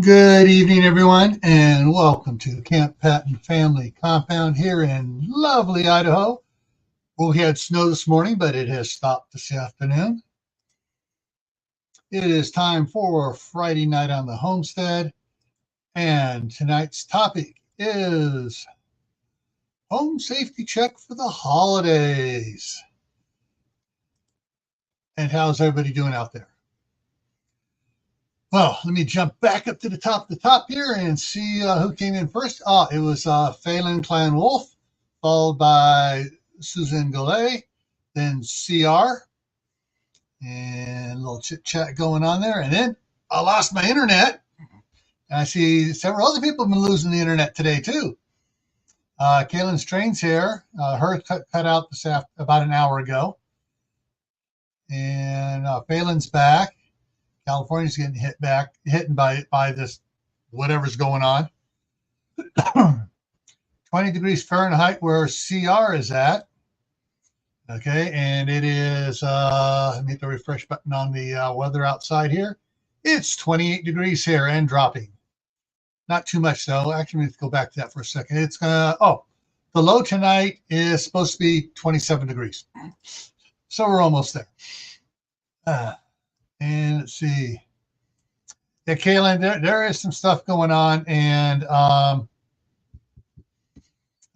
Good evening, everyone, and welcome to the Camppatton family compound here in lovely Idaho. Well, we had snow this morning, but it has stopped this afternoon. It is time for Friday night on the Homestead, and tonight's topic is home safety check for the holidays. And how's everybody doing out there? Well, let me jump back up to the top here and see who came in first. It was Phelan Clan Wolf, followed by Susan Goulet, then CR, and a little chit chat going on there. And then I lost my internet. And I see several other people have been losing the internet today too. Kaylin Strain's here. Her cut out about an hour ago. And Phelan's back. California's getting hit by this whatever's going on. 20 degrees Fahrenheit where CR is at. Okay, and it is, let me hit the refresh button on the weather outside here. It's 28 degrees here and dropping. Not too much though. Actually, let's go back to that for a second. It's the low tonight is supposed to be 27 degrees. So we're almost there. And let's see. Yeah, Kaylin, there is some stuff going on, and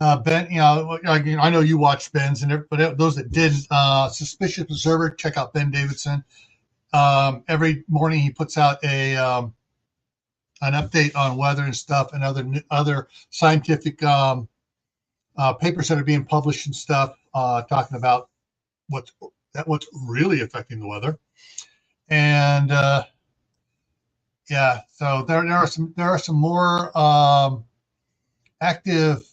Ben, I know you watched Ben's, but those that didn't, Suspicious Observer, check out Ben Davidson. Every morning he puts out an update on weather and stuff, and other scientific papers that are being published and stuff, talking about what's really affecting the weather. And so there are some more active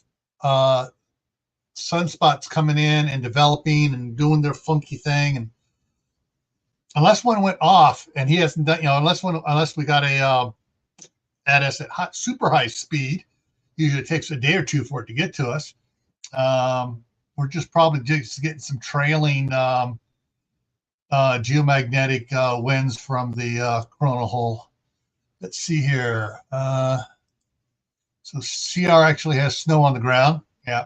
sunspots coming in and developing and doing their funky thing. And unless one went off, and he hasn't done, unless we got at us at super high speed, usually it takes a day or two for it to get to us. We're just probably just getting some trailing geomagnetic winds from the coronal hole. Let's see here. So CR actually has snow on the ground. Yeah,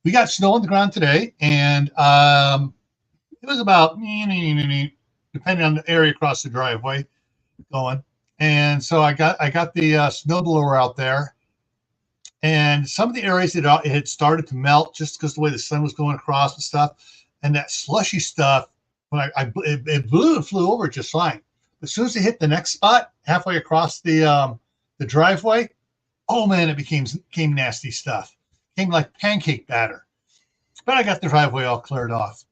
we got snow on the ground today, and it was about depending on the area across the driveway going. And so I got the snowblower out there, and some of the areas it had started to melt just because the way the sun was going across and stuff, and that slushy stuff. When it flew over just fine. As soon as it hit the next spot, halfway across the driveway, oh man, it became nasty stuff. Came like pancake batter. But I got the driveway all cleared off.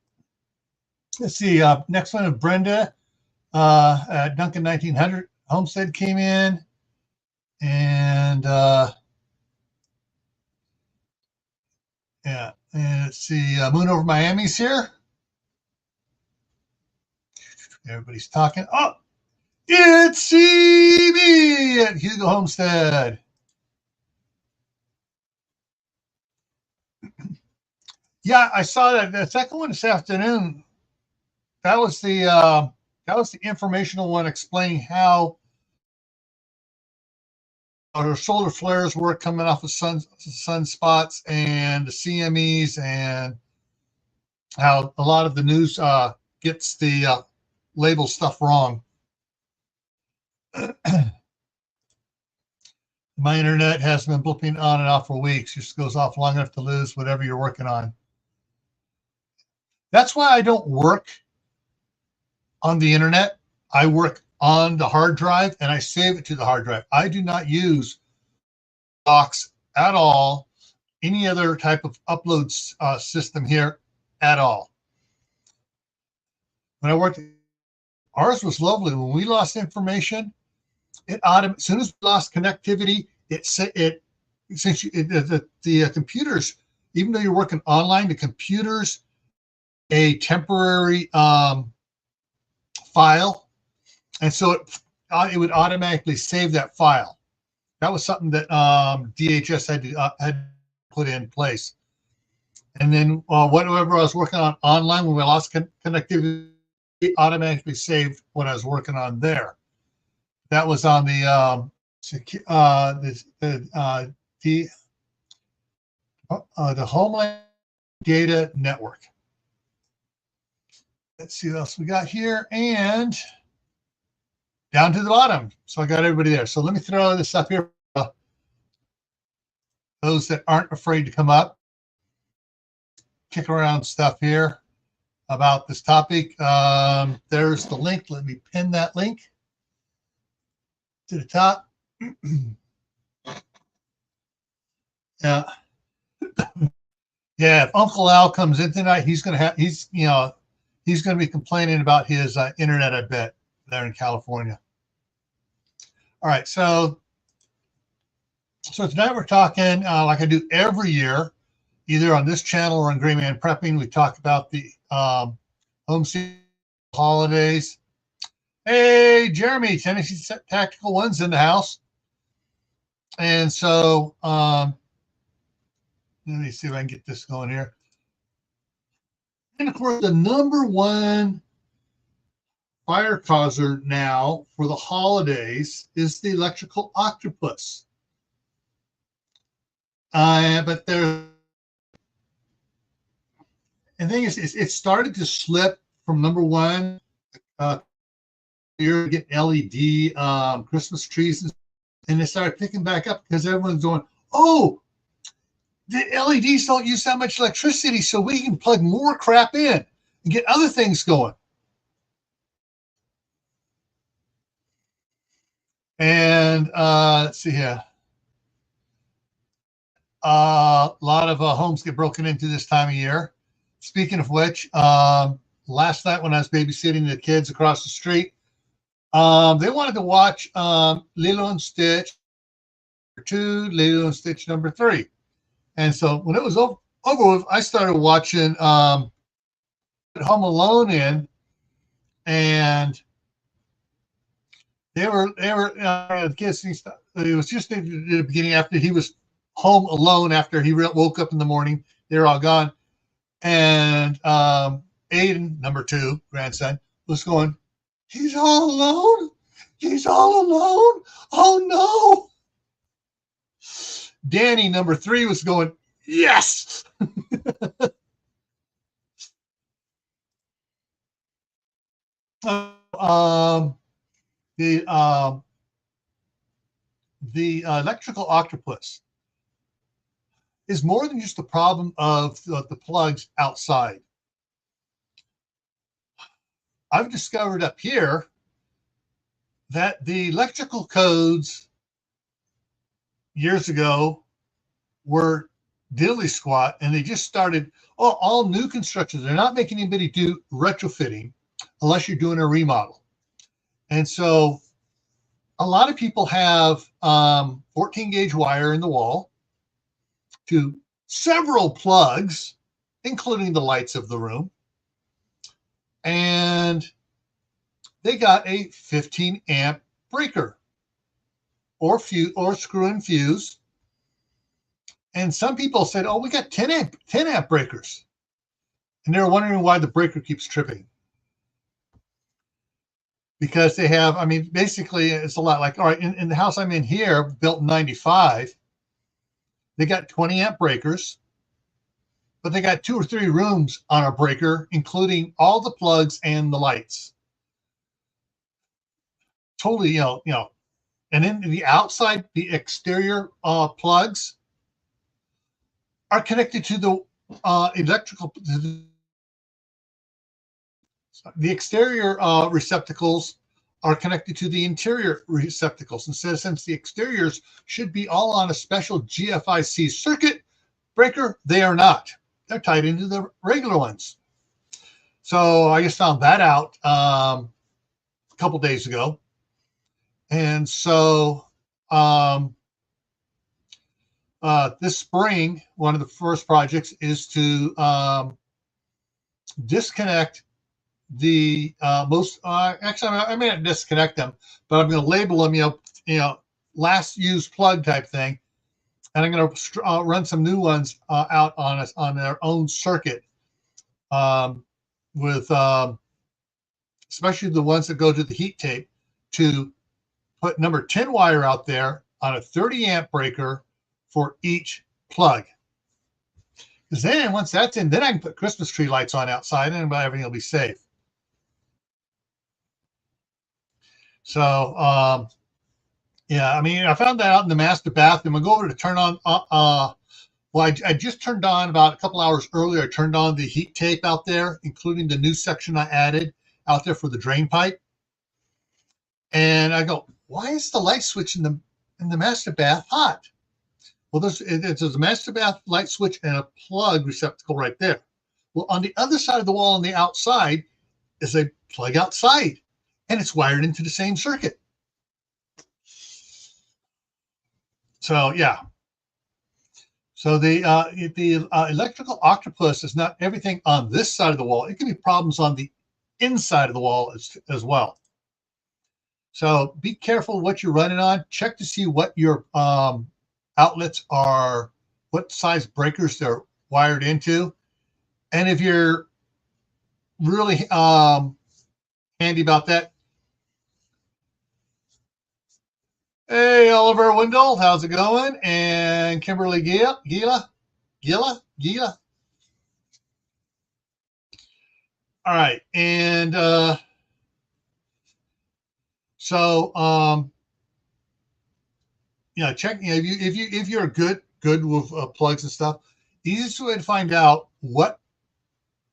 Let's see. Next one is Brenda at Duncan 1900 Homestead came in, and and let's see. Moon over Miami's here. Everybody's talking. Oh, it's CB at Hugo Homestead. Yeah, I saw that. The second one this afternoon. That was the informational one explaining how our solar flares were coming off of sunspots and the CMEs, and how a lot of the news gets the label stuff wrong. My internet has been blipping on and off for weeks. Just goes off long enough to lose whatever you're working on. That's why I don't work on the internet. I work on the hard drive, and I save it to the hard drive. I do not use Box at all, any other type of upload system here at all. When I worked, ours was lovely. When we lost information, as soon as we lost connectivity, the computers, even though you're working online, the computers a temporary file, and so it would automatically save that file. That was something that DHS had put in place. And then whatever I was working on online, when we lost connectivity, it automatically saved what I was working on there. That was on the the Homeland Data Network. Let's see what else we got here, and down to the bottom. So I got everybody there. So let me throw this up here. Those that aren't afraid to come up, kick around stuff here about this topic. There's the link. Let me pin that link to the top. Yeah. Yeah, if Uncle Al comes in tonight, he's going to be complaining about his internet, I bet, there in California. All right, so tonight we're talking, like I do every year, either on this channel or on Gray Man Prepping, we talk about the Homestead holidays. Hey, Jeremy, Tennessee Tactical One's in the house. And so let me see if I can get this going here. And of course, the number one fire causer now for the holidays is the electrical octopus. But the thing is, it started to slip from number one. You're getting LED Christmas trees, and it started picking back up because everyone's going, oh, the LEDs don't use that much electricity, so we can plug more crap in and get other things going. And let's see here. A lot of homes get broken into this time of year. Speaking of which, last night when I was babysitting the kids across the street, they wanted to watch Lilo and Stitch 2, Lilo and Stitch number 3. And so when it was over with, I started watching Home Alone in, and the kids. It was just in the beginning after he was home alone after he woke up in the morning. They're all gone, and Aiden, number 2, grandson, was going, "He's all alone. He's all alone. Oh no!" Danny, number 3, was going, yes. The electrical octopus is more than just a problem of the plugs outside. I've discovered up here that the electrical codes years ago were diddly squat, and they just started all new constructions. They're not making anybody do retrofitting unless you're doing a remodel. And so a lot of people have 14 gauge wire in the wall to several plugs, including the lights of the room. And they got a 15 amp breaker or screw-in fuse. And some people said, oh, we got 10 amp breakers. And they're wondering why the breaker keeps tripping. Because they have, I mean, basically it's a lot like, all right, in the house I'm in here, built in 95, they got 20 amp breakers, but they got 2 or 3 rooms on a breaker, including all the plugs and the lights. Totally, you know, and then the outside, the exterior plugs are connected to the electrical. The exterior receptacles are connected to the interior receptacles. And so since the exteriors should be all on a special GFIC circuit breaker, they are not. They're tied into the regular ones. So I just found that out a couple days ago. And so this spring, one of the first projects is to disconnect the actually I may not disconnect them, but I'm going to label them, you know, last used plug type thing, and I'm going to run some new ones out on their own circuit, with especially the ones that go to the heat tape to put number 10 wire out there on a 30 amp breaker for each plug. Because then once that's in, then I can put Christmas tree lights on outside and everything will be safe. So, yeah, I mean, I found that out in the master bathroom. I go over to turn on, well, I just turned on about a couple hours earlier. I turned on the heat tape out there, including the new section I added out there for the drain pipe. And I go, why is the light switch in the master bath hot? Well, there's a master bath light switch and a plug receptacle right there. Well, on the other side of the wall on the outside is a plug outside, and it's wired into the same circuit. So, yeah. So the electrical octopus is not everything on this side of the wall. It can be problems on the inside of the wall as well. So be careful what you're running on. Check to see what your outlets are, what size breakers they're wired into. And if you're really handy about that, hey, Oliver Wendell, how's it going? And Kimberly Gila. All right, and yeah, check. You know, if you're good with plugs and stuff, the easiest way to find out what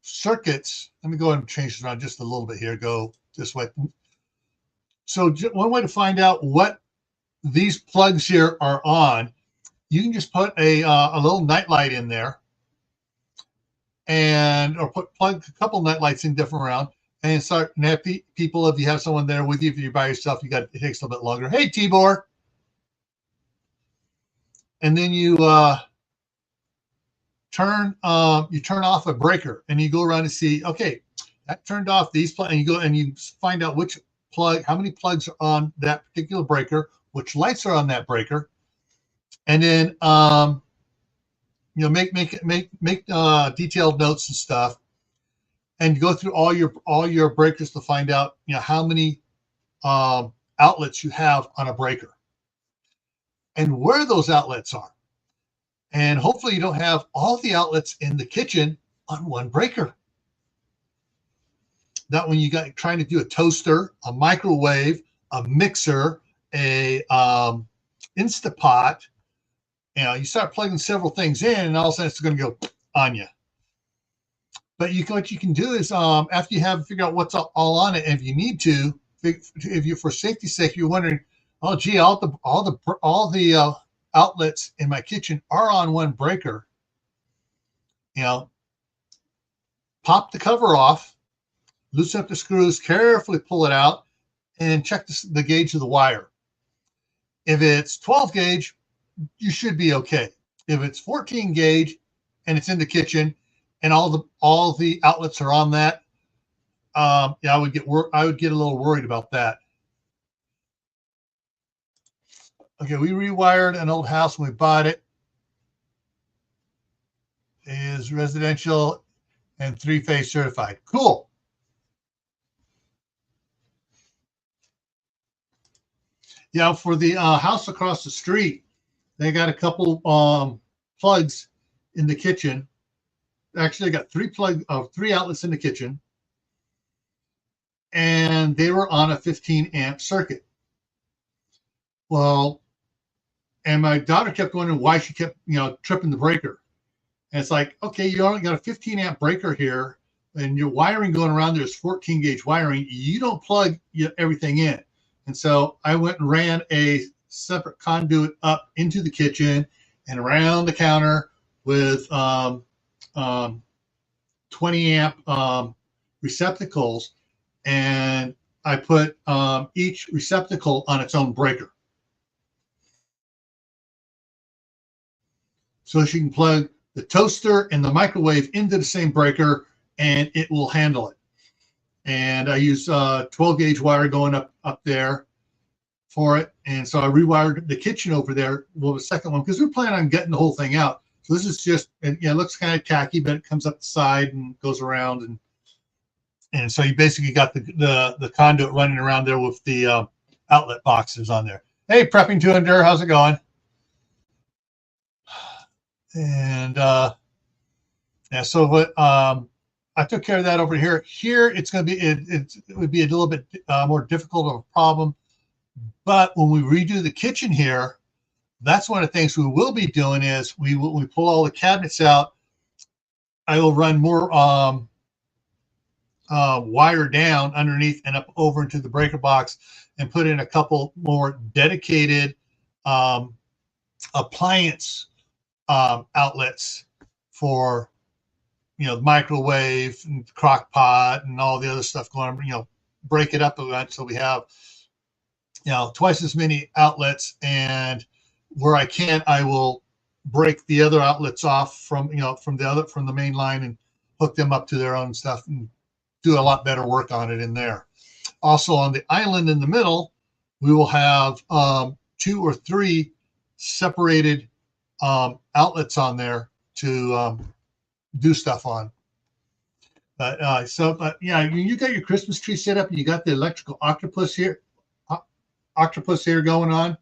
circuits. Let me go ahead and change this around just a little bit here. Go this way. So one way to find out what these plugs here are on, you can just put a little night light in there, or plug a couple night lights in different around, and start. And have people, if you have someone there with you, if you're by yourself, it takes a little bit longer. Hey, Tibor. And then you turn off a breaker, and you go around and see, okay, that turned off these plugs, and you go and you find out which plug, how many plugs are on that particular breaker, which lights are on that breaker, and then make detailed notes and stuff, and go through all your breakers to find out how many outlets you have on a breaker, and where those outlets are. And hopefully you don't have all the outlets in the kitchen on one breaker. That when you got trying to do a toaster, a microwave, a mixer, a Instapot, you start plugging several things in, and all of a sudden it's going to go on you. But what you can do is after you have figured out what's all on it, and if you need to, if you for safety's sake, you're wondering, oh gee, all the outlets in my kitchen are on one breaker. Pop the cover off, loosen up the screws, carefully pull it out, and check the gauge of the wire. If it's 12 gauge, you should be okay. If it's 14 gauge and it's in the kitchen and all the outlets are on that, I would get a little worried about that. Okay, we rewired an old house when we bought it. It is residential and 3-phase certified. Cool. Yeah, for the house across the street, they got a couple plugs in the kitchen. Actually, they got three outlets in the kitchen, and they were on a 15 amp circuit. Well, and my daughter kept wondering why she kept, tripping the breaker. And it's like, okay, you only got a 15 amp breaker here, and your wiring going around there is 14 gauge wiring. You don't plug everything in. And so I went and ran a separate conduit up into the kitchen and around the counter with 20 amp receptacles, and I put each receptacle on its own breaker. So she can plug the toaster and the microwave into the same breaker, and it will handle it. And I use 12 gauge wire going up there for it. And so I rewired the kitchen over there. Well, the second one, because we're planning on getting the whole thing out. So this is just, it looks kind of tacky, but it comes up the side and goes around. And so you basically got the conduit running around there with the outlet boxes on there. Hey, Prepping to Endure, how's it going? And yeah, so what I took care of that over here. Here, it's going to be it would be a little bit more difficult of a problem. But when we redo the kitchen here, that's one of the things we will be doing is we pull all the cabinets out. I will run more wire down underneath and up over into the breaker box and put in a couple more dedicated appliance outlets for, you know, the microwave and crock pot and all the other stuff going on, you know, break it up a bit so we have, you know, twice as many outlets. And where I can, I will break the other outlets off from, you know, from the main line and hook them up to their own stuff and do a lot better work on it in there. Also on the island in the middle, we will have 2 or 3 separated outlets on there to do stuff on. But yeah, you got your Christmas tree set up and you got the electrical octopus here going on.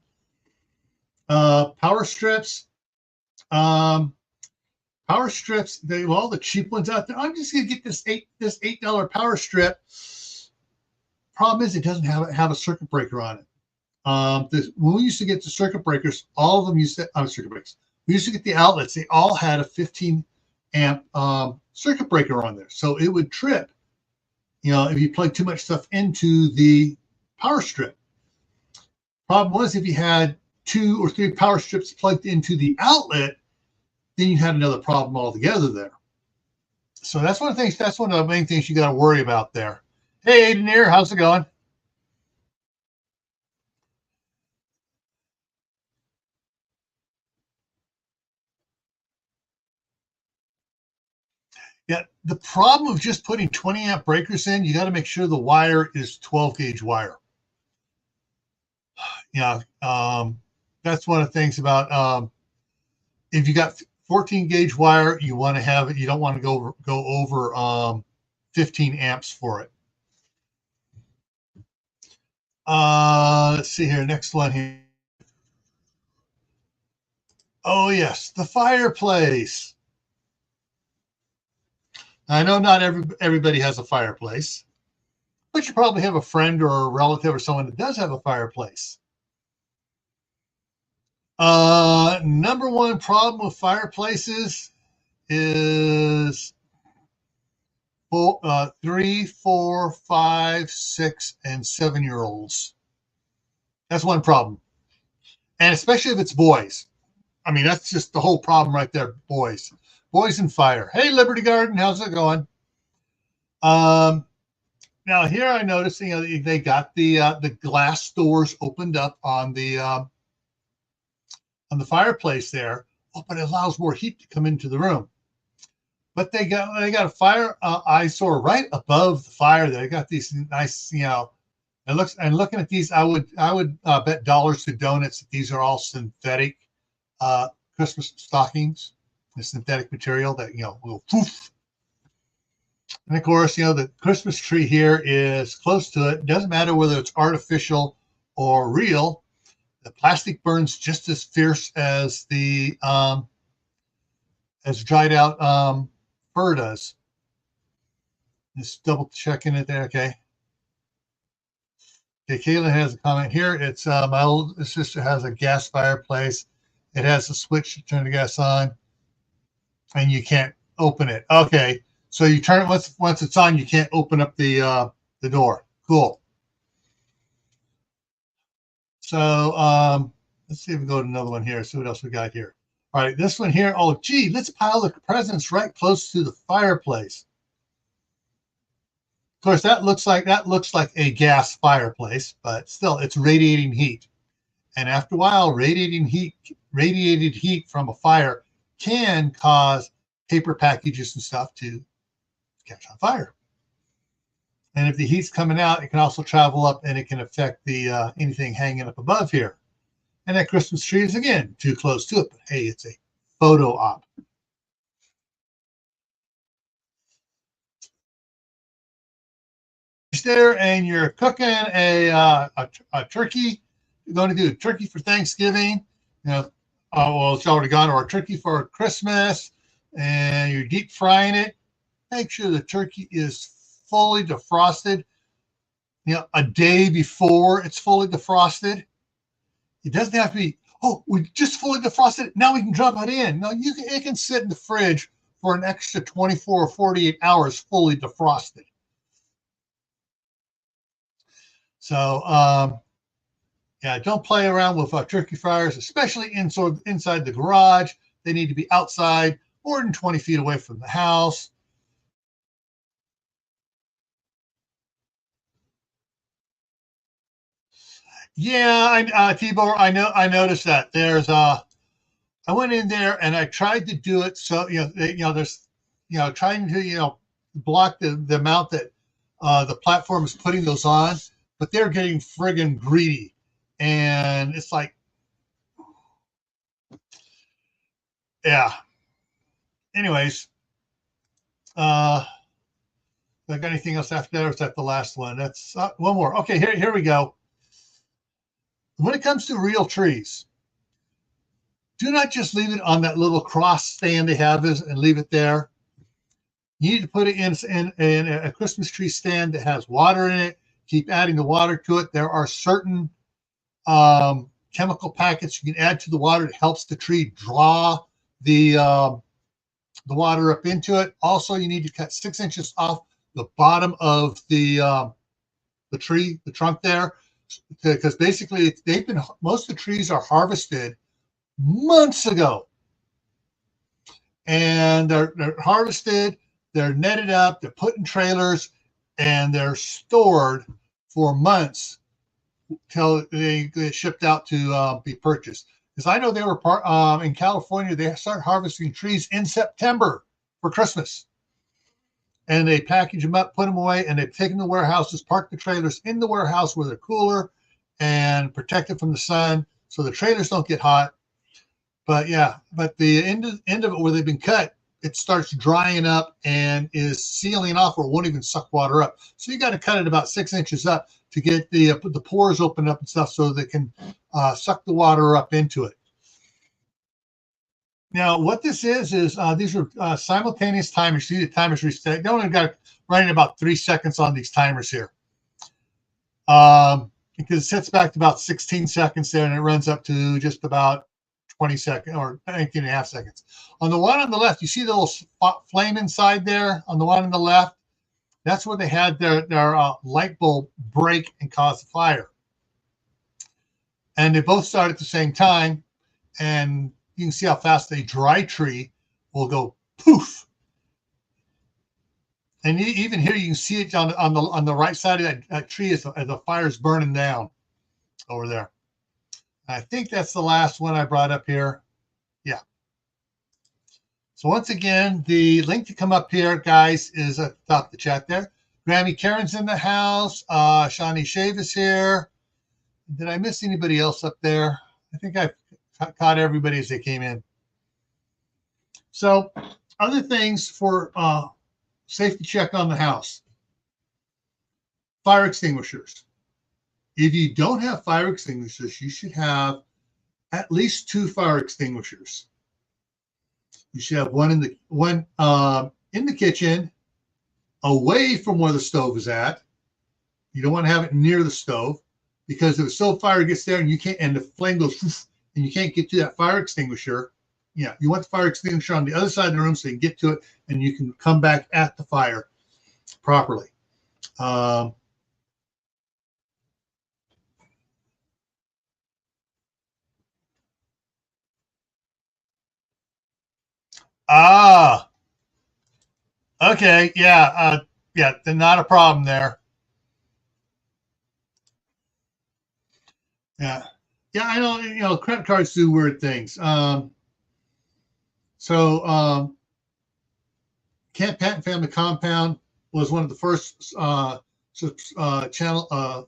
Power strips. Power strips, they have all the cheap ones out there. I'm just gonna get this $8 power strip. Problem is it doesn't have a circuit breaker on it. When we used to get the circuit breakers, all of them used to circuit breakers. We used to get the outlets, they all had a 15 amp circuit breaker on there. So it would trip, you know, if you plug too much stuff into the power strip. Problem was if you had 2 or 3 power strips plugged into the outlet, then you had another problem altogether there. So that's one of the things, that's one of the main things you got to worry about there. Hey, Aiden here, how's it going? Yeah, the problem of just putting 20 amp breakers in, you got to make sure the wire is 12 gauge wire. Yeah, that's one of the things about if you got 14 gauge wire, you want to have it. You don't want to go over 15 amps for it. Let's see here. Next one here. Oh yes, the fireplace. I know not everybody has a fireplace, but you probably have a friend or a relative or someone that does have a fireplace. Number one problem with fireplaces is 3, 4, 5, 6, and 7-year-olds. That's one problem. And especially if it's boys. I mean, that's just the whole problem right there, boys. Boys and fire. Hey, Liberty Garden, how's it going? Now here I noticed, you know, they got the glass doors opened up on the fireplace there. Oh, but it allows more heat to come into the room. But they got a fire eyesore right above the fire. They got these nice, you know, and looking at these, I would bet dollars to donuts that these are all synthetic Christmas stockings, the synthetic material that, you know, will poof. And of course, you know, the Christmas tree here is close to it. It doesn't matter whether it's artificial or real. The plastic burns just as fierce as the as dried out fur does. Just double checking it there. Okay. Okay, Caitlin has a comment here. It's my old sister has a gas fireplace. It has a switch to turn the gas on, and you can't open it. Okay, so you turn it once it's on, you can't open up the door. Cool. So let's see if we go to another one here. See what else we got here. All right, this one here. Oh, gee, let's pile the presents right close to the fireplace. Of course, that looks like a gas fireplace, but still, it's radiating heat. And after a while, radiated heat from a fire can cause paper packages and stuff to catch on fire. And if the heat's coming out, it can also travel up and it can affect the anything hanging up above here. And that Christmas tree is, again, too close to it. But hey, it's a photo op. there and you're cooking a turkey, you're going to do a turkey for Thanksgiving, well, it's already gone, or a turkey for Christmas, and you're deep frying it, make sure the turkey is fully defrosted, a day before it's fully defrosted. It doesn't have to be, oh, we just fully defrosted it, now we can drop it in. No, it can sit in the fridge for an extra 24 or 48 hours fully defrosted. So, don't play around with turkey fryers, especially inside the garage. They need to be outside, more than 20 feet away from the house. Yeah, Tibor, I noticed that. I went in there and I tried to do it so there's trying to block the amount that the platform is putting those on, but they're getting friggin' greedy, and it's like, yeah. Anyways, I got anything else after that, or is that the last one? That's one more. Okay, here we go. When it comes to real trees, do not just leave it on that little cross stand they have and leave it there. You need to put it in a Christmas tree stand that has water in it. Keep adding the water to it. There are certain chemical packets you can add to the water that helps the tree draw the water up into it. Also, you need to cut 6 inches off the bottom of the tree, the trunk there, because basically most of the trees are harvested months ago, and they're harvested, they're netted up, they're put in trailers, and they're stored for months till they get shipped out to be purchased. Because I know they were in California, they start harvesting trees in September for Christmas, and they package them up, put them away, and they take them to warehouses, park the trailers in the warehouse where they're cooler and protected from the sun, so the trailers don't get hot. But the end of it where they've been cut, it starts drying up and is sealing off, or won't even suck water up. So you got to cut it about 6 inches up to get the pores open up and stuff, so they can suck the water up into it. Now, what this is these are simultaneous timers. See the timers reset. They only got running about 3 seconds on these timers here, because it sets back to about 16 seconds there, and it runs up to just about 20 seconds or 19 and a half seconds. On the one on the left, you see the little flame inside there on the one on the left? That's where they had their light bulb break and cause the fire. And they both start at the same time, and you can see how fast a dry tree will go poof. And even here, you can see it on the right side of that tree as the fire's burning down over there. I think that's the last one I brought up here. Yeah. So once again, the link to come up here, guys, is at the top of the chat there. Grammy Karen's in the house. Shawnee Shave is here. Did I miss anybody else up there? I think I've caught everybody as they came in. So other things for safety check on the house. Fire extinguishers. If you don't have fire extinguishers, you should have at least 2 fire extinguishers. You should have one in the kitchen, away from where the stove is at. You don't want to have it near the stove, because if the stove fire gets there and the flame goes and you can't get to that fire extinguisher, you want the fire extinguisher on the other side of the room so you can get to it and you can come back at the fire properly. Okay, then not a problem there. Yeah, I know. Credit cards do weird things. Camppatton Family Compound was one of the first channel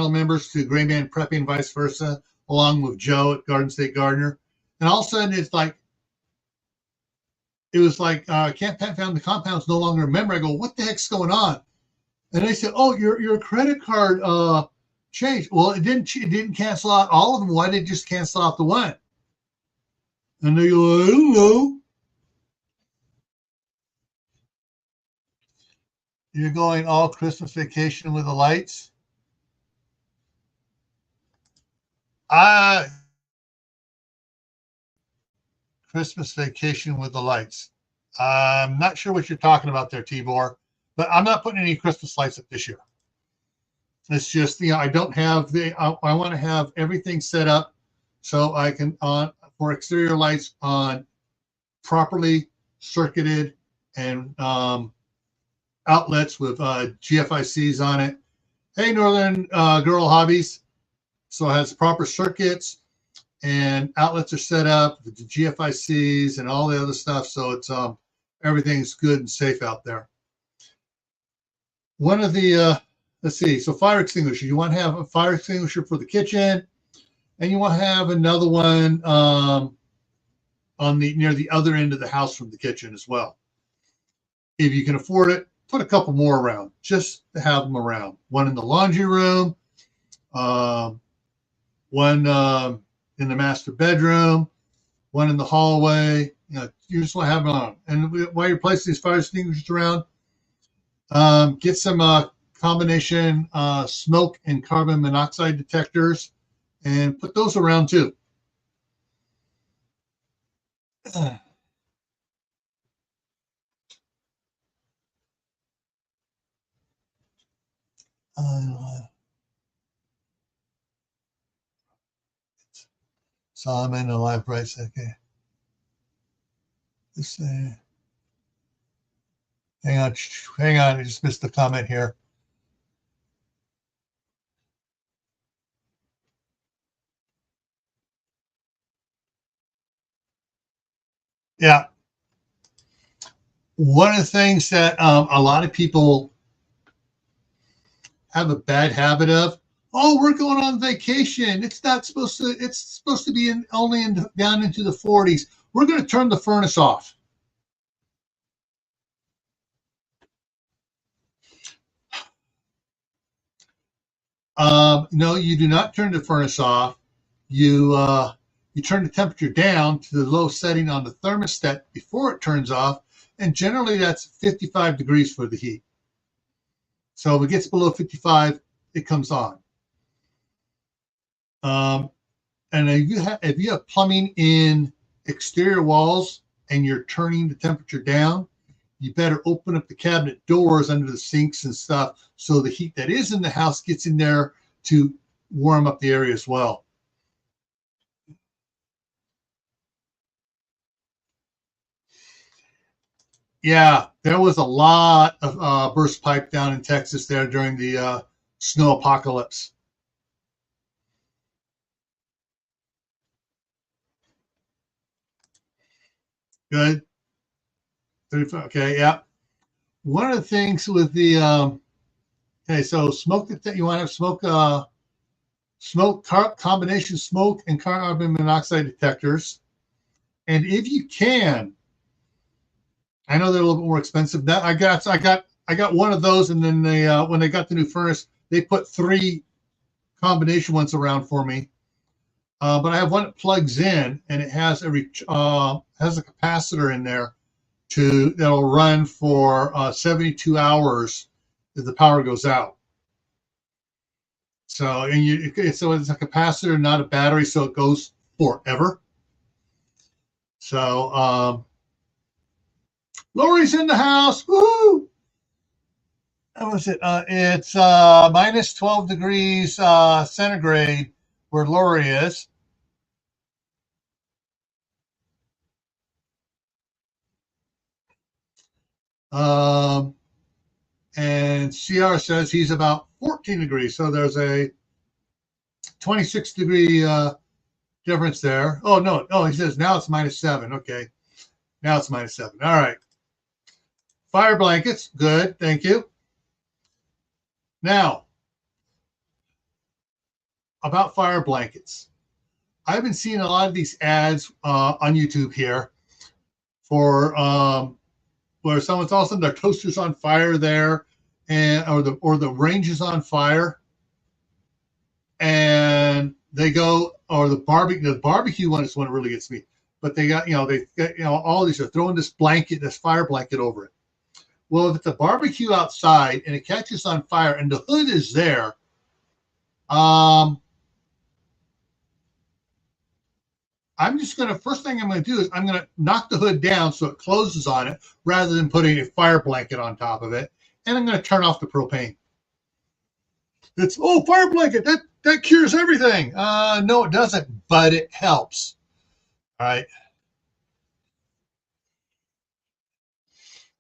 members to Gray Man Prepping and vice versa, along with Joe at Garden State Gardener. And all of a sudden, it was like Camppatton Family Compound is no longer a member. I go, what the heck's going on? And they said, "Oh, your credit card changed." Well, it didn't cancel out all of them. Why did it just cancel out the one? And they go, "I don't know." You're going all Christmas vacation with the lights. Christmas vacation with the lights. I'm not sure what you're talking about there, Tibor, but I'm not putting any Christmas lights up this year. It's just, I don't have I want to have everything set up so I can for exterior lights on properly circuited and outlets with GFICs on it. Hey, Northern Girl Hobbies. So it has proper circuits and outlets are set up with the GFICs and all the other stuff. So it's everything's good and safe out there. One of the let's see. So fire extinguisher. You want to have a fire extinguisher for the kitchen, and you want to have another one on near the other end of the house from the kitchen as well. If you can afford it, put a couple more around just to have them around. One in the laundry room, one in the master bedroom, one in the hallway. You just want to have them on. And while you're placing these fire extinguishers around, get some combination smoke and carbon monoxide detectors and put those around too. So I'm in the live bright second. Okay. Just hang on. I just missed the comment here. Yeah. One of the things that a lot of people have a bad habit of, oh, we're going on vacation. It's supposed to be down into the 40s. We're going to turn the furnace off. No, you do not turn the furnace off. You turn the temperature down to the low setting on the thermostat before it turns off, and generally that's 55 degrees for the heat. So if it gets below 55, it comes on. And if you have plumbing in exterior walls and you're turning the temperature down, you better open up the cabinet doors under the sinks and stuff so the heat that is in the house gets in there to warm up the area as well. Yeah, there was a lot of burst pipe down in Texas there during the snow apocalypse. Good. 35. Okay, yeah. One of the things with the okay, so smoke that you want to have combination smoke and carbon monoxide detectors, and if you can, I know they're a little bit more expensive. Now I got one of those, and then they when they got the new furnace, they put 3 combination ones around for me. But I have one that plugs in, and it has a capacitor in there that'll run for 72 hours if the power goes out. So it's a capacitor, not a battery, so it goes forever. So Lori's in the house. Woo! What was it? It's minus 12 degrees centigrade where Lori is. And CR says he's about 14 degrees. So there's a 26 degree difference there. Oh, no. Oh, he says now it's minus 7. Okay. Now it's minus 7. All right. Fire blankets. Good. Thank you. Now, about fire blankets. I've been seeing a lot of these ads on YouTube here for where someone's all of a sudden their toaster's on fire there, and or the range is on fire, and they go, or the barbecue one is one that really gets me. But they got, all these are throwing this blanket, this fire blanket over it. Well, if it's a barbecue outside and it catches on fire and the hood is there, first thing I'm going to do is I'm going to knock the hood down so it closes on it rather than putting a fire blanket on top of it. And I'm going to turn off the propane. It's, fire blanket, that cures everything. No, it doesn't, but it helps. All right.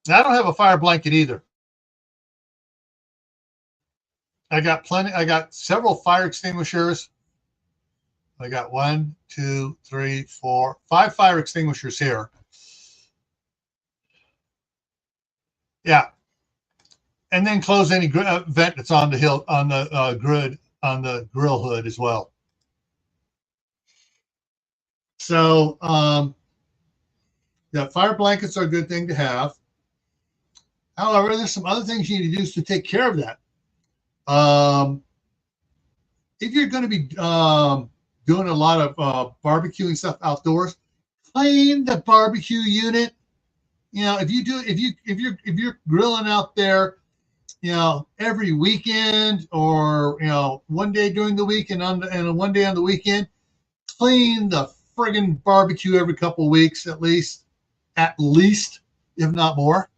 Now, I don't have a fire blanket either. I got several fire extinguishers. I got 1, 2, 3, 4, 5 fire extinguishers here. Yeah. And then close any vent that's on the hill, on the grid, on the grill hood as well. So, yeah, fire blankets are a good thing to have. However, there's some other things you need to do to take care of that. If you're going to be doing a lot of barbecuing stuff outdoors, clean the barbecue unit. If you're grilling out there, every weekend or one day during the week and one day on the weekend, clean the friggin' barbecue every couple of weeks at least, if not more.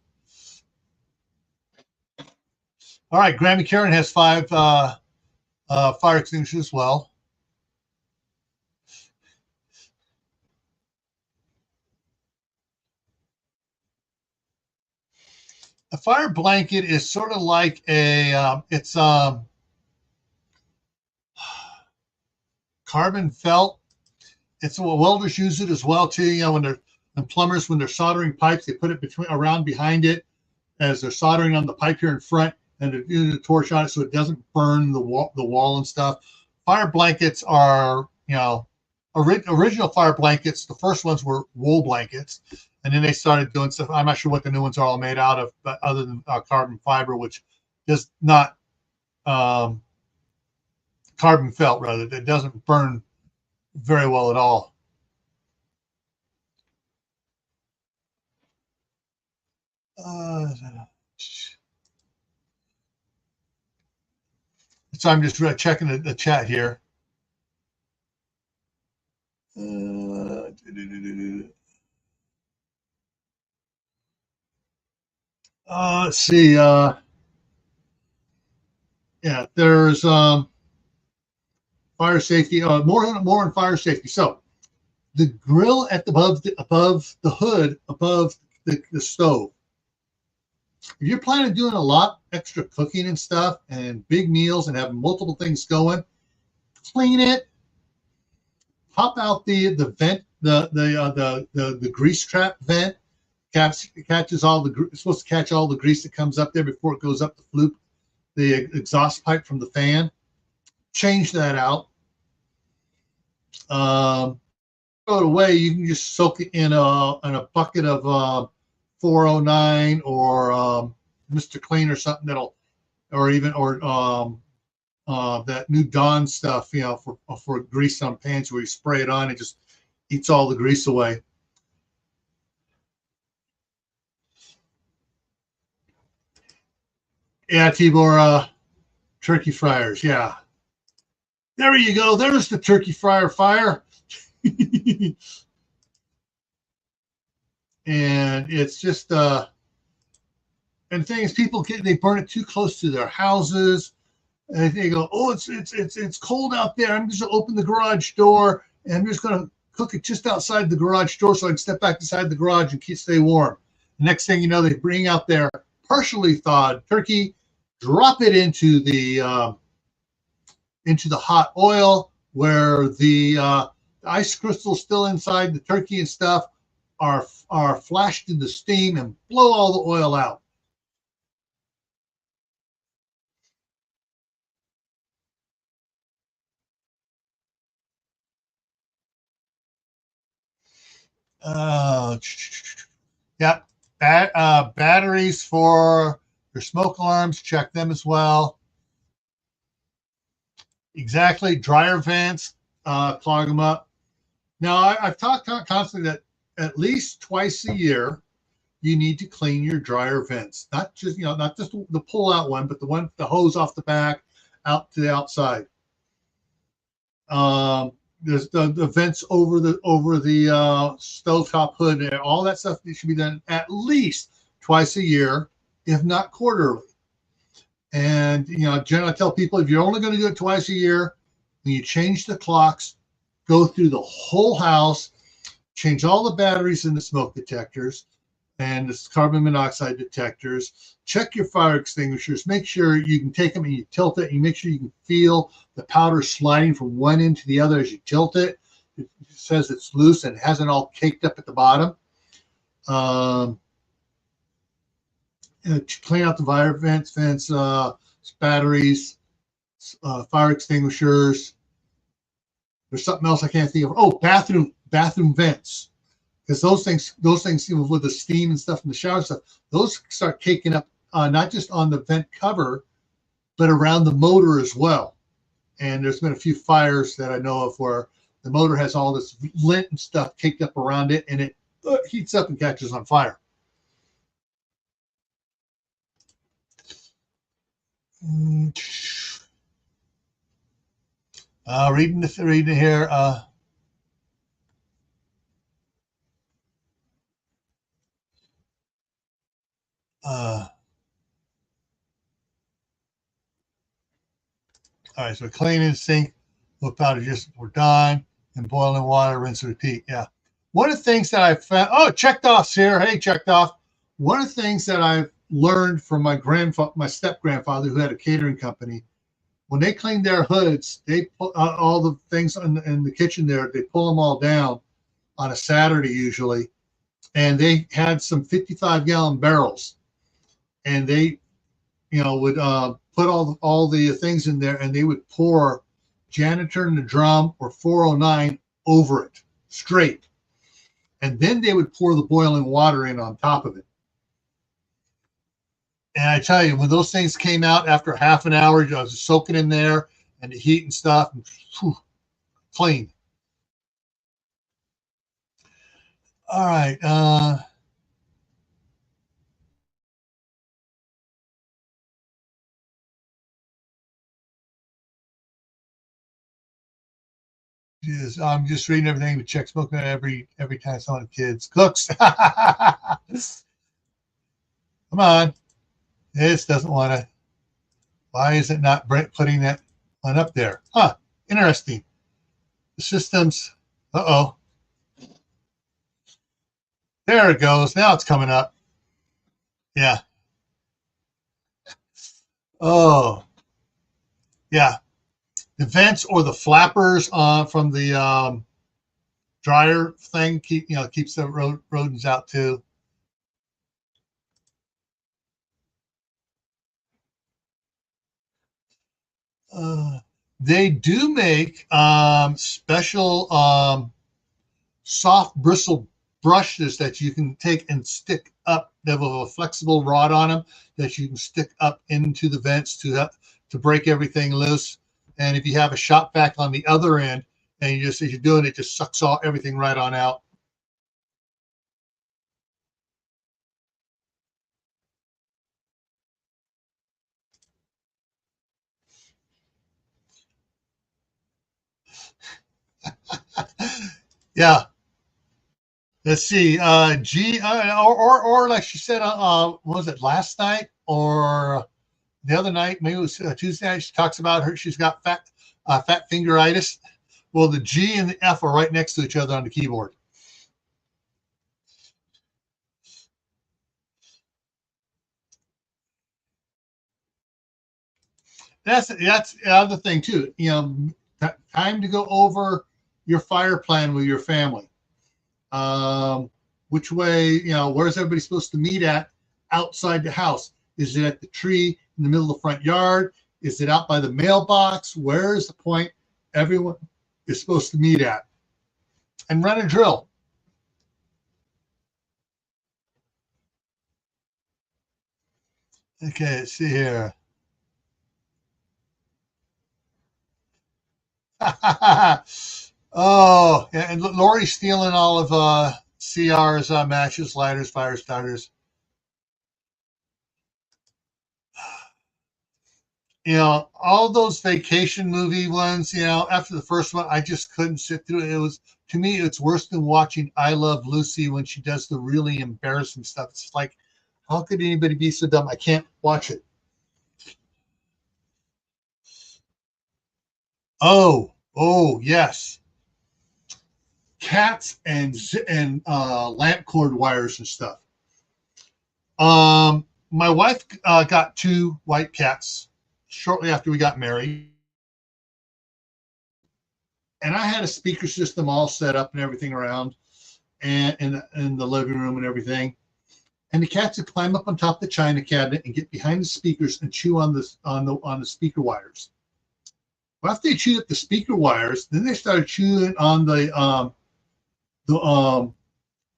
All right, Grammy Karen has 5 fire extinguishers as well. A fire blanket is sort of like it's carbon felt. It's what welders use it as well too. And plumbers, when they're soldering pipes, they put it behind it as they're soldering on the pipe here in front, and they're using the torch on it so it doesn't burn the wall and stuff. Fire blankets are, original fire blankets. The first ones were wool blankets, and then they started doing stuff. I'm not sure what the new ones are all made out of, but other than carbon fiber, which is not carbon felt, rather. It doesn't burn very well at all. So I'm just checking the chat here. Let's see. Yeah, there's fire safety. More on fire safety. So the grill above the hood, above the stove. If you're planning on doing a lot extra cooking and stuff and big meals and having multiple things going, clean it. Pop out the vent, the grease trap vent. Catches all it's supposed to catch all the grease that comes up there before it goes up the flue, the exhaust pipe from the fan. Change that out. Throw it away. You can just soak it in a bucket of 409 or Mr. Clean or something that new Dawn stuff, for grease on pans where you spray it on, it just eats all the grease away. Yeah, Tibor, turkey fryers. Yeah. There you go. There's the turkey fryer fire. And it's just, and the thing is, they burn it too close to their houses. And they go, it's cold out there. I'm just going to open the garage door and I'm just going to cook it just outside the garage door so I can step back inside the garage and stay warm. The next thing you know, they bring out their partially thawed turkey, drop it into the hot oil where the ice crystals still inside the turkey and stuff are flashed into steam and blow all the oil out. Yeah, batteries for Your smoke alarms, check them as well. Exactly. Dryer vents, clog them up. Now, I've talked constantly that at least twice a year, you need to clean your dryer vents. Not just, not just the pull-out one, but the hose off the back out to the outside. There's the vents over the stovetop hood, and all that stuff should be done at least twice a year, if not quarterly. And generally I tell people, if you're only going to do it twice a year, when you change the clocks, go through the whole house, change all the batteries in the smoke detectors and the carbon monoxide detectors, check your fire extinguishers, make sure you can take them and you tilt it, and you make sure you can feel the powder sliding from one end to the other as you tilt it. It says it's loose and hasn't all caked up at the bottom. Clean out the fire vents, batteries, fire extinguishers. There's something else I can't think of. Oh, bathroom vents, because those things with the steam and stuff in the shower stuff, those start caking up not just on the vent cover, but around the motor as well. And there's been a few fires that I know of where the motor has all this lint and stuff caked up around it, and it heats up and catches on fire. Reading here. All right, so cleaning, sink, look powder, just we're done, and boiling water, rinse and repeat. Yeah. One of the things that I found, checked off's here. Hey, checked off. One of the things that I've learned from my step grandfather, who had a catering company, when they cleaned their hoods, they put all the things in the kitchen there, they pull them all down on a Saturday usually, and they had some 55-gallon barrels, and they, would put all the things in there, and they would pour janitor in the drum or 409 over it straight, and then they would pour the boiling water in on top of it. And I tell you, when those things came out after half an hour, I was soaking in there and the heat and stuff, and clean. All right. I'm just reading everything to check smoking every time someone kids cooks. Come on. This doesn't want to. Why is it not putting that one up there? Huh. Interesting. The systems. Uh-oh. There it goes. Now it's coming up. Yeah. Oh. Yeah. The vents or the flappers from the dryer thing keeps the rodents out too. They do make special soft bristle brushes that you can take and stick up. They have a flexible rod on them that you can stick up into the vents to break everything loose. And if you have a shop vac on the other end, and as you're doing it, just sucks all everything right on out. Yeah. Let's see. G or like she said, was it last night or the other night? Maybe it was Tuesday night. She talks about she's got fat fingeritis. Well, the G and the F are right next to each other on the keyboard. That's the other thing too. Time to go over your fire plan with your family. Which way, where's everybody supposed to meet at outside the house? Is it at the tree in the middle of the front yard? Is it out by the mailbox? Where is the point everyone is supposed to meet at? And run a drill. Okay, let's see here. Oh, yeah, and Lori's stealing all of CR's matches, lighters, fire starters. All those vacation movie ones, after the first one, I just couldn't sit through it. It was, to me, it's worse than watching I Love Lucy when she does the really embarrassing stuff. It's like, how could anybody be so dumb? I can't watch it. Oh, yes. Cats and lamp cord wires and stuff. My wife got two white cats shortly after we got married, and I had a speaker system all set up and everything around, and in the living room and everything. And the cats would climb up on top of the china cabinet and get behind the speakers and chew on the speaker wires. Well, after they chewed up the speaker wires, then they started chewing on the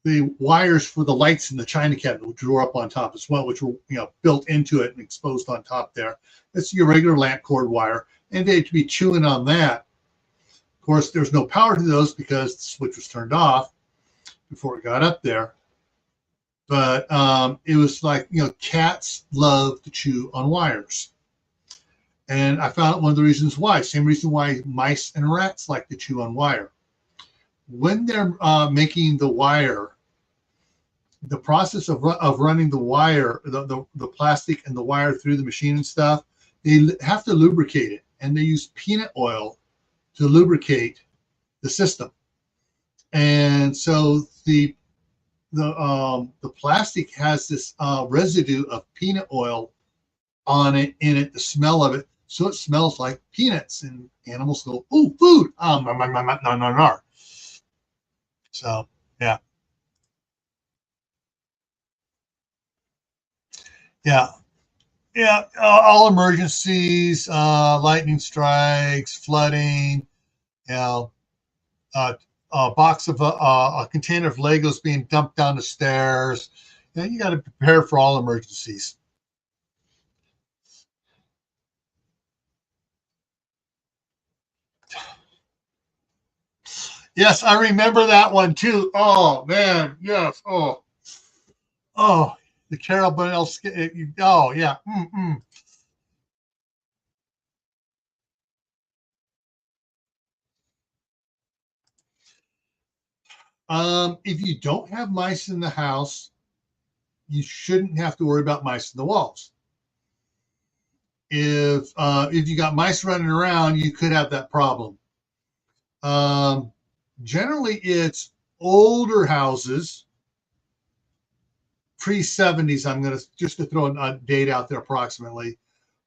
the wires for the lights in the china cabinet, which were up on top as well, which were built into it and exposed on top there. That's your regular lamp cord wire, and they'd be chewing on that. Of course, there's no power to those because the switch was turned off before it got up there. But it was like, cats love to chew on wires. And I found out one of the reasons why. Same reason why mice and rats like to chew on wire. When they're making the wire, the process of running the wire, the plastic and the wire through the machine and stuff, they have to lubricate it. And they use peanut oil to lubricate the system. And so the plastic has this residue of peanut oil on it, in it, the smell of it. So it smells like peanuts, and animals go, "Ooh, food!" No. So yeah, yeah, yeah. All emergencies, lightning strikes, flooding. You know, a box of a container of Legos being dumped down the stairs. You got to prepare for all emergencies. Yes, I remember that one too. Oh man, yes. Oh, the Carol Burnell. Oh yeah. Mm-mm. If you don't have mice in the house, you shouldn't have to worry about mice in the walls. If you got mice running around, you could have that problem. Um, Generally, it's older houses, pre 70s. I'm going to just to throw a date out there approximately,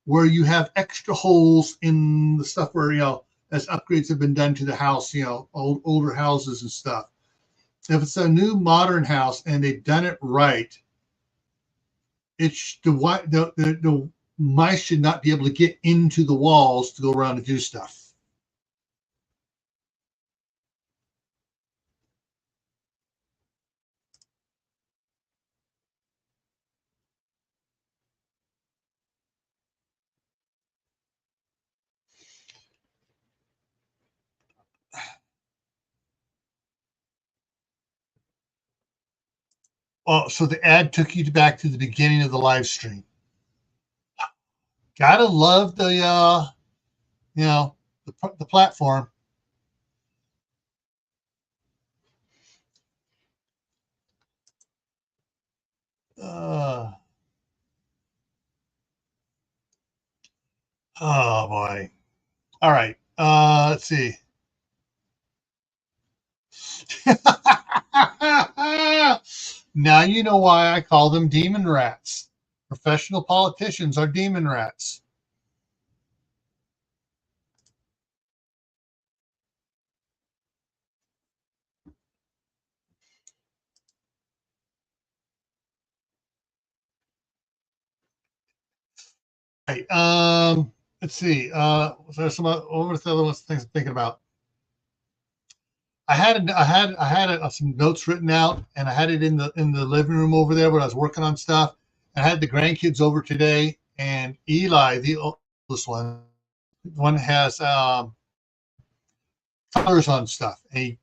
where you have extra holes in the stuff where as upgrades have been done to the house, older houses and stuff. If it's a new modern house and they've done it right, it's the mice should not be able to get into the walls to go around and do stuff. Oh, so the ad took you back to the beginning of the live stream. Gotta love you know, the platform. Uh, oh boy. All right. Let's see. Now you know why I call them demon rats. Professional politicians are demon rats. Right. Let's see. There's some what were the other things I'm thinking about? I had some notes written out, and I had it in the living room over there where I was working on stuff. I had the grandkids over today, and Eli, the oldest one has colors on stuff. And he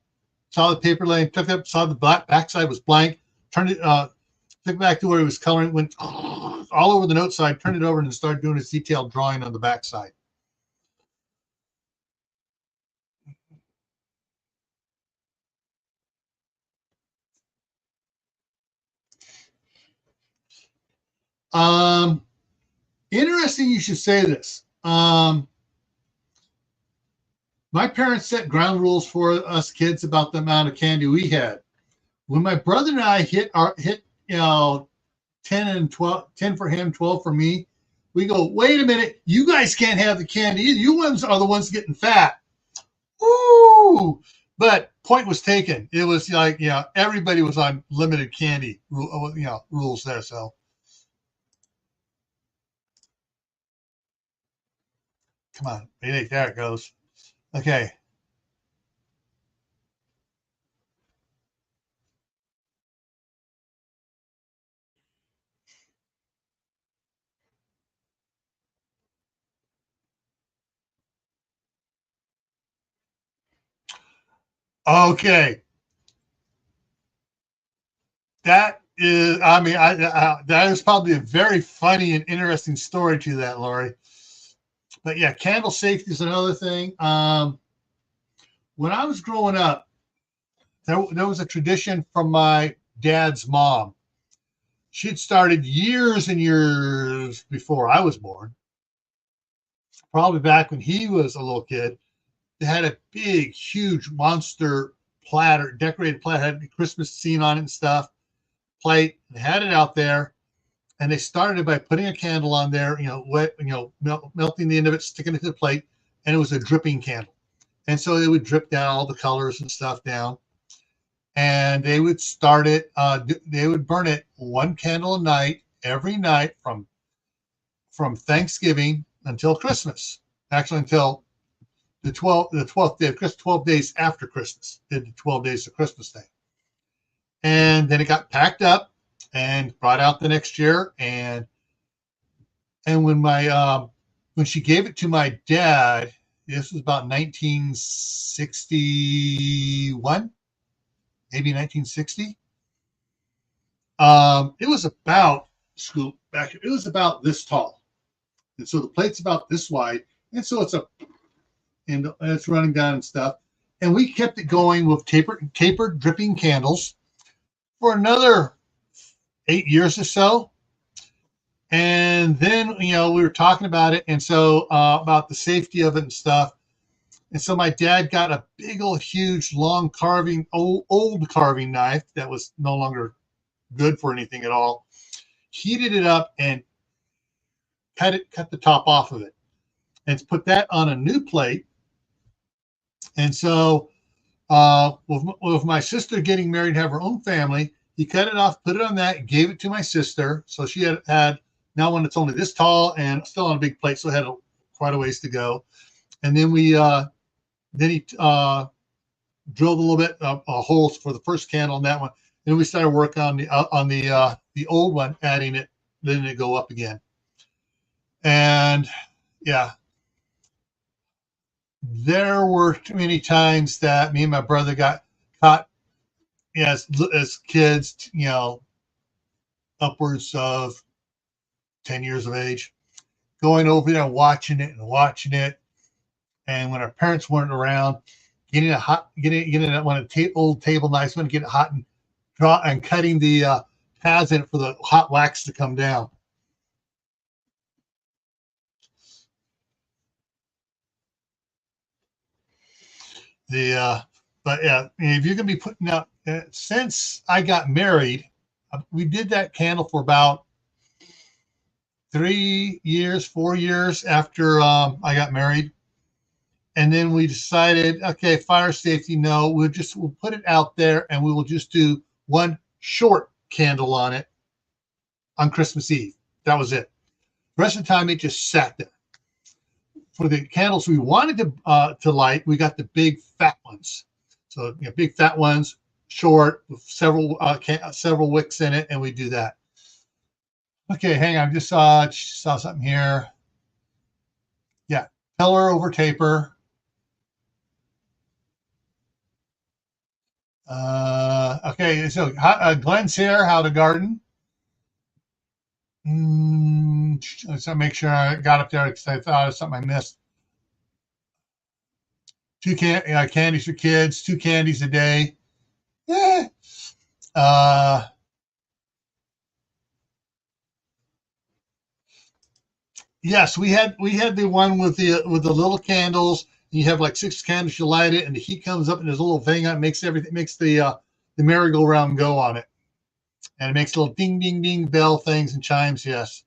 saw the paper laying, took it up, saw the backside was blank, turned it, took it back to where he was coloring, went all over the note side, turned it over, and started doing his detailed drawing on the backside. Interesting you should say this. My parents set ground rules for us kids about the amount of candy we had. When my brother and I hit 10 and 12, 10 for him, 12 for me, we go, wait a minute, you guys can't have the candy. You ones are the ones getting fat. Woo! But point was taken. It was like, everybody was on limited candy, rules there. So come on, there it goes. Okay. Okay. That is, that is probably a very funny and interesting story to that, Lori. But yeah, candle safety is another thing. When I was growing up, there was a tradition from my dad's mom. She'd started years and years before I was born, probably back when he was a little kid. They had a big, huge monster platter, decorated platter, had a Christmas scene on it and stuff, plate, and had it out there. And they started by putting a candle on there, wet, melting the end of it, sticking it to the plate, and it was a dripping candle. And so they would drip down all the colors and stuff down. And they would start it, they would burn it one candle a night, every night from Thanksgiving until Christmas. Actually, until the 12th day of Christmas, 12 days after Christmas, did the 12 days of Christmas Day. And then it got packed up and brought out the next year. And when when she gave it to my dad, this was about 1961, maybe 1960. It was about it was about this tall. And so the plate's about this wide. And so it's running down and stuff. And we kept it going with tapered dripping candles for another 8 years or so. And then, we were talking about it. And so about the safety of it and stuff. And so my dad got a big old, huge, long old carving knife that was no longer good for anything at all. Heated it up and cut the top off of it, and put that on a new plate. And so with my sister getting married, have her own family, he cut it off, put it on that, gave it to my sister. So she had now one that's only this tall and still on a big plate, so it had quite a ways to go. And then he drilled a little bit holes for the first candle on that one. And then we started working on the old one, adding it, letting it go up again. And yeah, there were too many times that me and my brother got caught as kids, upwards of 10 years of age, going over there and watching it. And when our parents weren't around, getting one of the old table knives, when get it hot and cutting the pads in it for the hot wax to come down. But yeah, if you're gonna be putting out, since I got married, we did that candle for about 3 years, 4 years after I got married. And then we decided, okay, fire safety, no, we'll put it out there and we will just do one short candle on it on Christmas Eve. That was it. The rest of the time it just sat there. For the candles we wanted to light, we got the big fat ones. So big fat ones, short, with several wicks in it, and we do that. Okay, hang on. I just saw something here. Yeah, pillar over taper. Okay, so Glenn's here. How to garden? Let's make sure I got up there because I thought of something I missed. Candies for kids. 2 candies a day. Yeah. Uh, yes, we had the one with the little candles. You have like 6 candles. You light it, and the heat comes up, and there's a little thing on it. Makes the merry-go-round go on it, and it makes little ding ding ding bell things and chimes. Yes.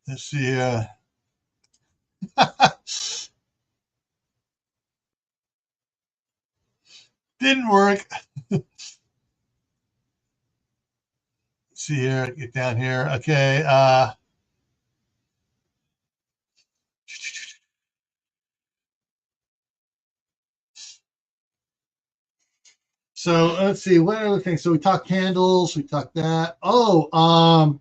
Let's see. Didn't work. Let's see here. Get down here. Okay. So let's see. What other things? So we talked candles. We talked that. Oh,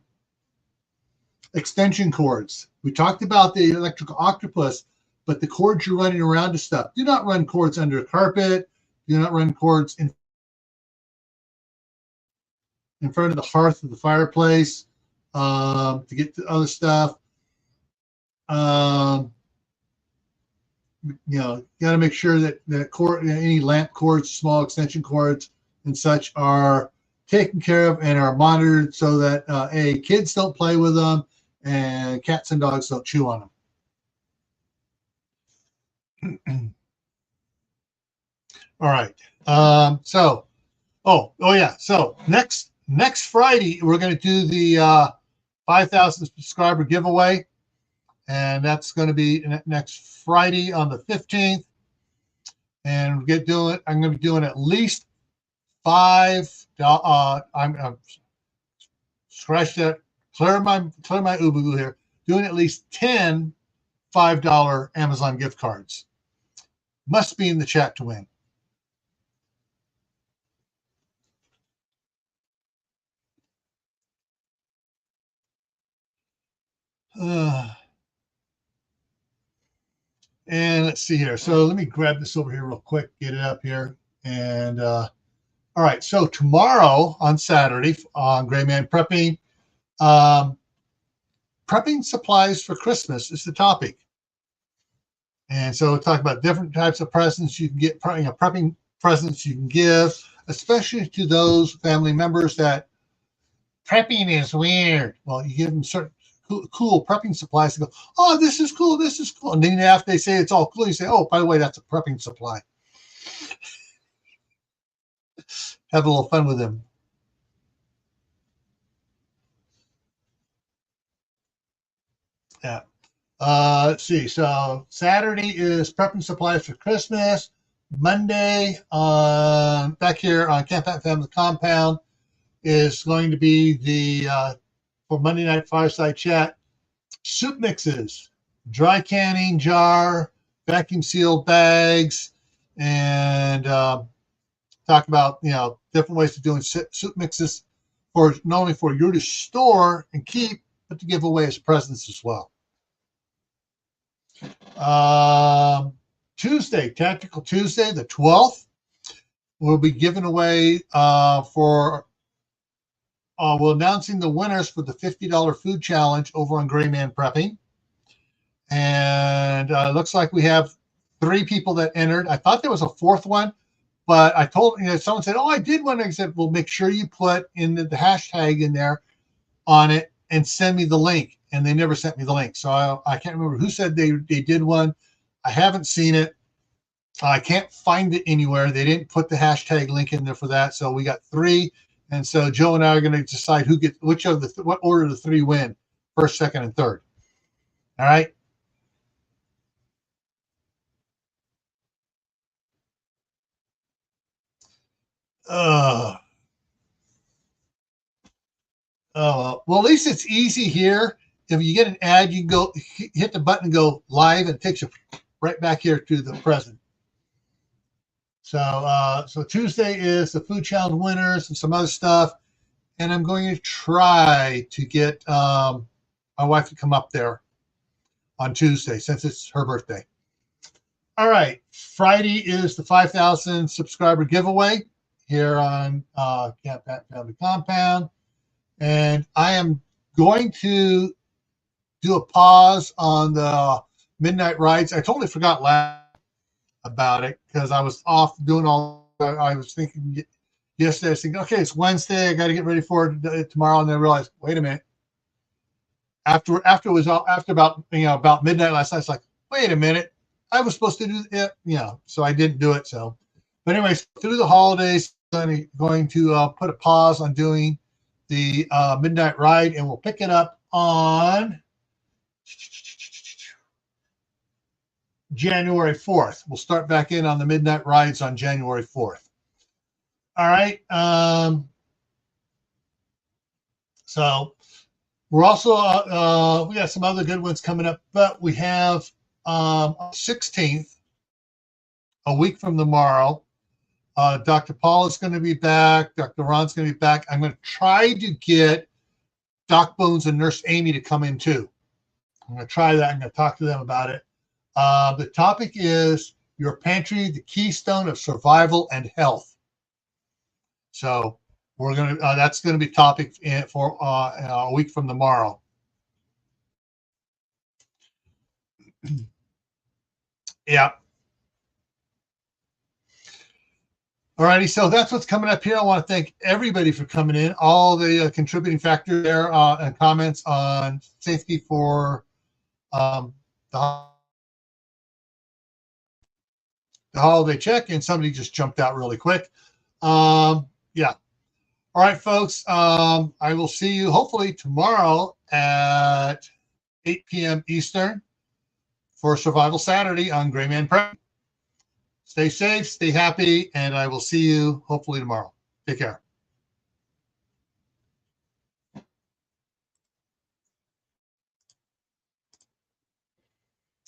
extension cords. We talked about the electrical octopus, but the cords you're running around to stuff. Do not run cords under a carpet. Do not run cords in front of the hearth of the fireplace to get to other stuff. Um, you got to make sure that cord, any lamp cords, small extension cords, and such are taken care of and are monitored so that kids don't play with them and cats and dogs don't chew on them. All right. Yeah. So next Friday we're going to do the 5,000 subscriber giveaway, and that's going to be next Friday on the 15th. And I'm going to be doing at least five. I'm scratch that. Clear my Ubu here. Doing at least 10 $5 Amazon gift cards. Must be in the chat to win. And let's see here. So let me grab this over here real quick, get it up here. And all right. So tomorrow on Saturday on Gray Man Prepping, prepping supplies for Christmas is the topic. And so we'll talk about different types of presents you can get, prepping presents you can give, especially to those family members that prepping is weird. Well, you give them certain cool prepping supplies to go, oh, this is cool, this is cool. And then after they say it's all cool, you say, oh, by the way, that's a prepping supply. Have a little fun with them. Yeah. Let's see. So Saturday is prepping supplies for Christmas. Monday, back here on Camppatton Family Compound, is going to be the for Monday Night Fireside Chat, soup mixes, dry canning jar, vacuum sealed bags, and talk about different ways of doing soup mixes for not only for you to store and keep, but to give away as presents as well. Tuesday, Tactical Tuesday, the 12th, we'll be giving away we're announcing the winners for the $50 food challenge over on Gray Man Prepping. And it looks like we have 3 people that entered. I thought there was a 4th one, but I told someone said, oh, I did one. I said, well, make sure you put in the hashtag in there on it and send me the link. And they never sent me the link. So I can't remember who said they did one. I haven't seen it. I can't find it anywhere. They didn't put the hashtag link in there for that. So we got 3. And so Joe and I are going to decide what order the 3 win, first, second, and third. All right. Well, at least it's easy here. if you get an ad, you can go hit the button and go live, and it takes you right back here to the present. So Tuesday is the food challenge winners and some other stuff, and I'm going to try to get my wife to come up there on Tuesday since it's her birthday. All right, Friday is the 5,000 subscriber giveaway here on Camppatton Family Compound, and I am going to do a pause on the midnight rides. I totally forgot about it because I was off doing all. I was thinking yesterday. I was thinking, okay, it's Wednesday. I got to get ready for it tomorrow, and then I realized, wait a minute. After about midnight last night, it's like, wait a minute. I was supposed to do it, so I didn't do it. So, but anyways, through the holidays, I'm going to put a pause on doing the midnight ride, and we'll pick it up on January 4th. We'll start back in on the midnight rides on January 4th. All right. So we're also we got some other good ones coming up, but we have 16th, a week from tomorrow. Dr. Paul is going to be back. Dr. Ron's going to be back. I'm going to try to get Doc Bones and Nurse Amy to come in too. I'm going to try that. I'm going to talk to them about it. The topic is your pantry, the keystone of survival and health. So we're going to that's going to be topic for a week from tomorrow. Yeah. All righty, so that's what's coming up here. I want to thank everybody for coming in, all the contributing factors there and comments on safety for the holiday check, and somebody just jumped out really quick. Yeah. All right, folks. I will see you hopefully tomorrow at 8 p.m. Eastern for Survival Saturday on Gray Man Prep. Stay safe, stay happy, and I will see you hopefully tomorrow. Take care.